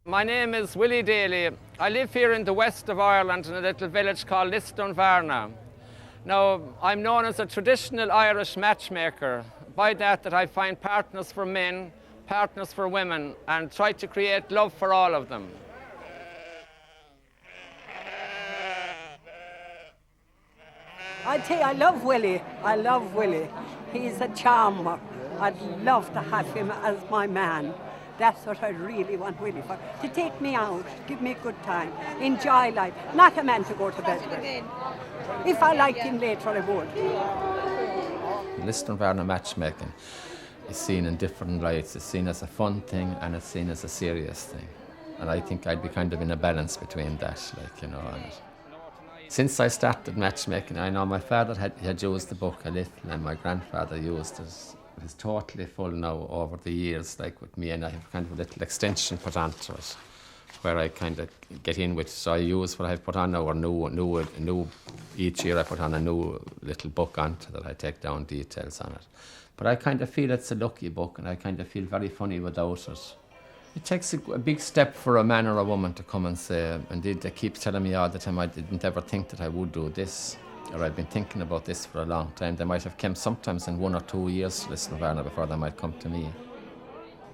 My name is Willie Daly. I live here in the west of Ireland in a little village called Lisdoonvarna. Now, I'm known as a traditional Irish matchmaker. By that I find partners for men, partners for women, and try to create love for all of them. I tell you, I love Willie. I love Willie. He's a charmer. I'd love to have him as my man. That's what I really want Willie for. To take me out, give me a good time, enjoy life. Not a man to go to bed with. If I liked him later, I would. Lisdoonvarna Matchmaking is seen in different lights. It's seen as a fun thing and it's seen as a serious thing. And I think I'd be kind of in a balance between that, and since I started matchmaking, I know my father had used the book a little and my grandfather used it. It's totally full now over the years, like with me, and I have kind of a little extension put onto it where I kind of get in with. So I use what I've put on now, or new each year I put on a new little book onto that I take down details on it. But I kind of feel it's a lucky book and I kind of feel very funny without it. It takes a big step for a man or a woman to come and say, indeed they keep telling me all the time, I didn't ever think that I would do this, or I've been thinking about this for a long time. They might have come sometimes in 1 or 2 years to Lisdoonvarna before they might come to me.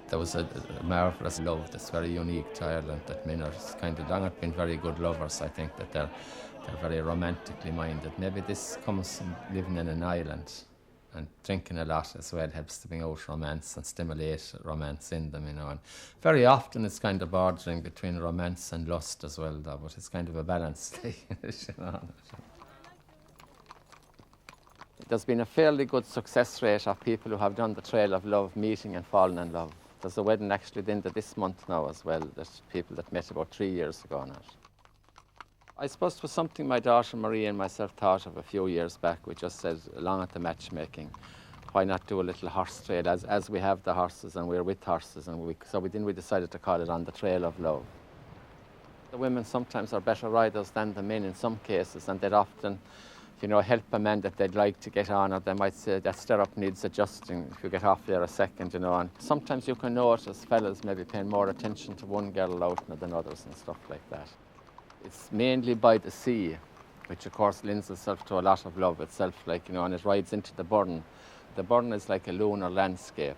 There was a marvellous love that's very unique to Ireland, that men are kind of long been very good lovers. I think that they're very romantically minded. Maybe this comes from living in an island, and drinking a lot as well helps to bring out romance and stimulate romance in them, And very often it's kind of bordering between romance and lust as well, though, but it's kind of a balance. There's been a fairly good success rate of people who have done the trail of love, meeting and falling in love. There's a wedding actually at the end of this month now as well. There's people that met about 3 years ago now. I suppose it was something my daughter Marie and myself thought of a few years back. We just said, along at the matchmaking, why not do a little horse trail as we have the horses and we're with horses, and we decided to call it On the Trail of Love. The women sometimes are better riders than the men in some cases, and they'd often help a man that they'd like to get on, or they might say that stirrup needs adjusting if you get off there a second, and sometimes you can notice fellas maybe paying more attention to one girl out than others and stuff like that. It's mainly by the sea, which of course lends itself to a lot of love itself, and it rides into the burn. The burn is like a lunar landscape,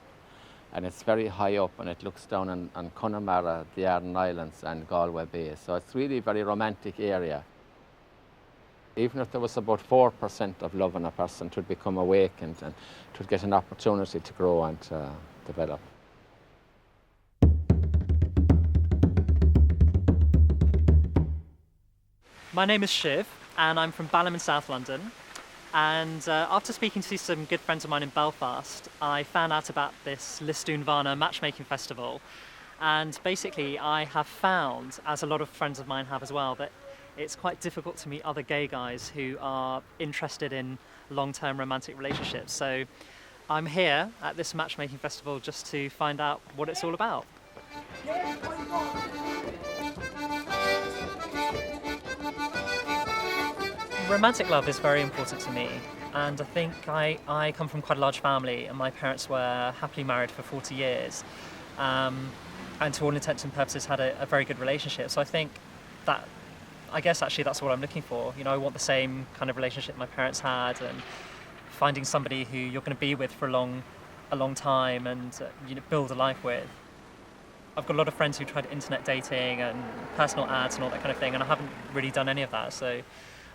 and it's very high up, and it looks down on Connemara, the Aran Islands and Galway Bay, so it's really a very romantic area. Even if there was about 4% of love in a person, it would become awakened and it would get an opportunity to grow and to develop. My name is Shiv, and I'm from Balham in South London. And after speaking to some good friends of mine in Belfast, I found out about this Lisdoonvarna Matchmaking Festival. And basically, I have found, as a lot of friends of mine have as well, that it's quite difficult to meet other gay guys who are interested in long-term romantic relationships. So I'm here at this matchmaking festival just to find out what it's all about. Romantic love is very important to me, and I think I come from quite a large family, and my parents were happily married for 40 years, and to all intents and purposes had a very good relationship. So I guess actually that's what I'm looking for. I want the same kind of relationship my parents had, and finding somebody who you're going to be with for a long time and build a life with. I've got a lot of friends who tried internet dating and personal ads and all that kind of thing, and I haven't really done any of that. So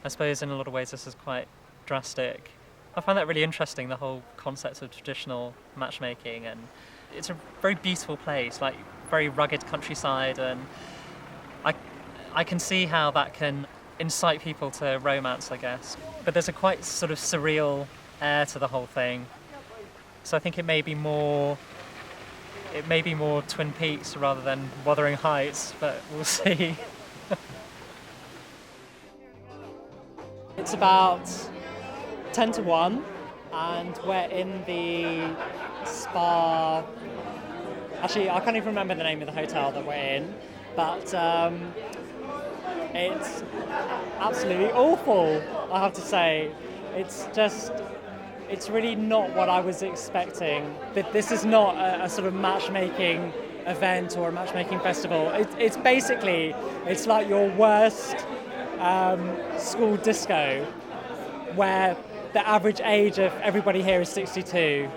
I suppose in a lot of ways this is quite drastic. I find that really interesting, the whole concept of traditional matchmaking, and it's a very beautiful place, like very rugged countryside, and I can see how that can incite people to romance, I guess. But there's a quite sort of surreal air to the whole thing. So I think it may be more Twin Peaks rather than Wuthering Heights, but we'll see. It's about 10 to 1, and we're in the spa. Actually, I can't even remember the name of the hotel that we're in, but it's absolutely awful, I have to say. It's really not what I was expecting. This is not a sort of matchmaking event or a matchmaking festival. It's basically, it's like your worst school disco, where the average age of everybody here is 62.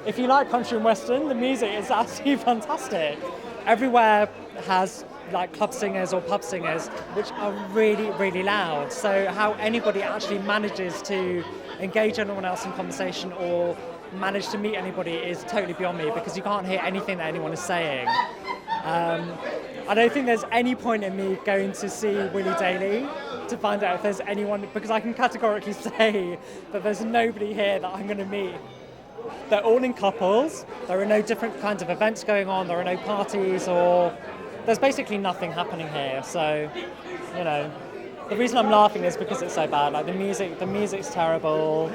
If you like country and western, the music is absolutely fantastic. Everywhere has like club singers or pub singers, which are really, really loud. So how anybody actually manages to engage anyone else in conversation or manage to meet anybody is totally beyond me, because you can't hear anything that anyone is saying. I don't think there's any point in me going to see Willie Daly to find out if there's anyone, because I can categorically say that there's nobody here that I'm going to meet. They're all in couples, there are no different kinds of events going on, there are no parties, or there's basically nothing happening here. So, you know, the reason I'm laughing is because it's so bad. Like the music's terrible.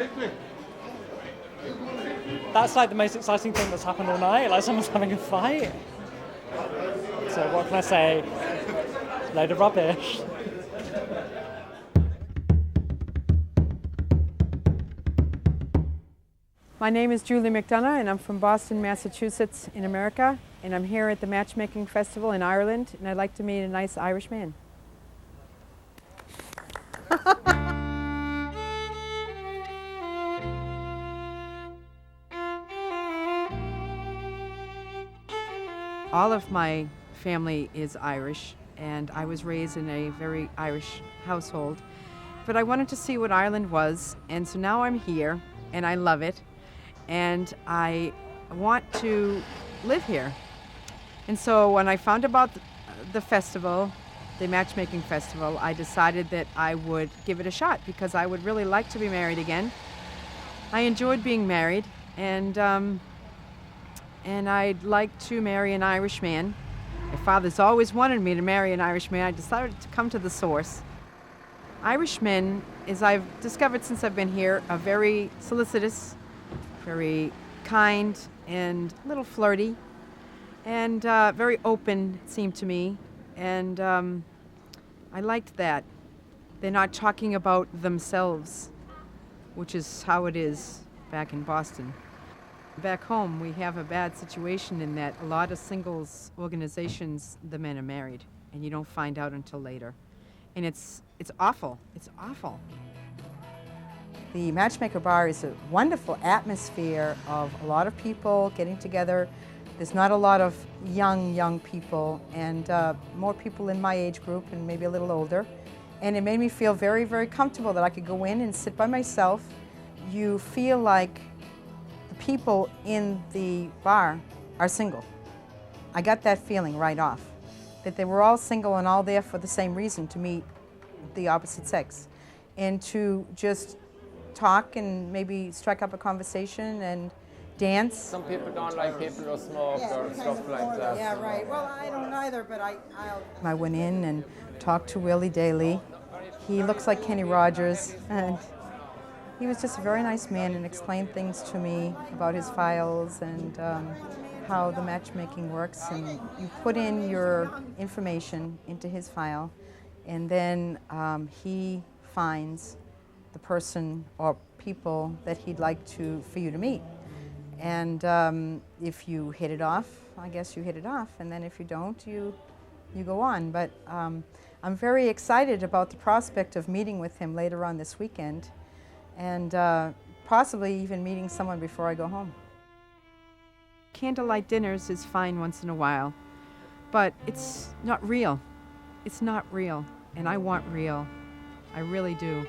That's like the most exciting thing that's happened all night, like someone's having a fight. So what can I say? Load of rubbish. My name is Julie McDonough, and I'm from Boston, Massachusetts in America, and I'm here at the Matchmaking Festival in Ireland, and I'd like to meet a nice Irish man. All of my family is Irish, and I was raised in a very Irish household, but I wanted to see what Ireland was, and so now I'm here, and I love it. And I want to live here. And so when I found about the festival, the matchmaking festival, I decided that I would give it a shot, because I would really like to be married again. I enjoyed being married, and I'd like to marry an Irish man. My father's always wanted me to marry an Irish man. I decided to come to the source. Irish men, as I've discovered since I've been here, are very solicitous, very kind, and a little flirty, and very open, it seemed to me, and I liked that. They're not talking about themselves, which is how it is back in Boston. Back home, we have a bad situation in that a lot of singles organizations, the men are married, and you don't find out until later. And it's awful. It's awful. The Matchmaker Bar is a wonderful atmosphere of a lot of people getting together. There's not a lot of young people, and more people in my age group and maybe a little older. And it made me feel very, very comfortable that I could go in and sit by myself. You feel like the people in the bar are single. I got that feeling right off, that they were all single and all there for the same reason, to meet the opposite sex, and to just talk and maybe strike up a conversation and dance. Some people don't like people who smoke or stuff like that. Yeah, right. Well, I don't either, but I went in and talked to Willie Daly. He looks like Kenny Rogers, and he was just a very nice man and explained things to me about his files and how the matchmaking works. And you put in your information into his file, and then he finds the person or people that he'd like for you to meet. And if you hit it off, I guess you hit it off, and then if you don't, you go on. But I'm very excited about the prospect of meeting with him later on this weekend, and possibly even meeting someone before I go home. Candlelight dinners is fine once in a while, but it's not real. It's not real, and I want real. I really do.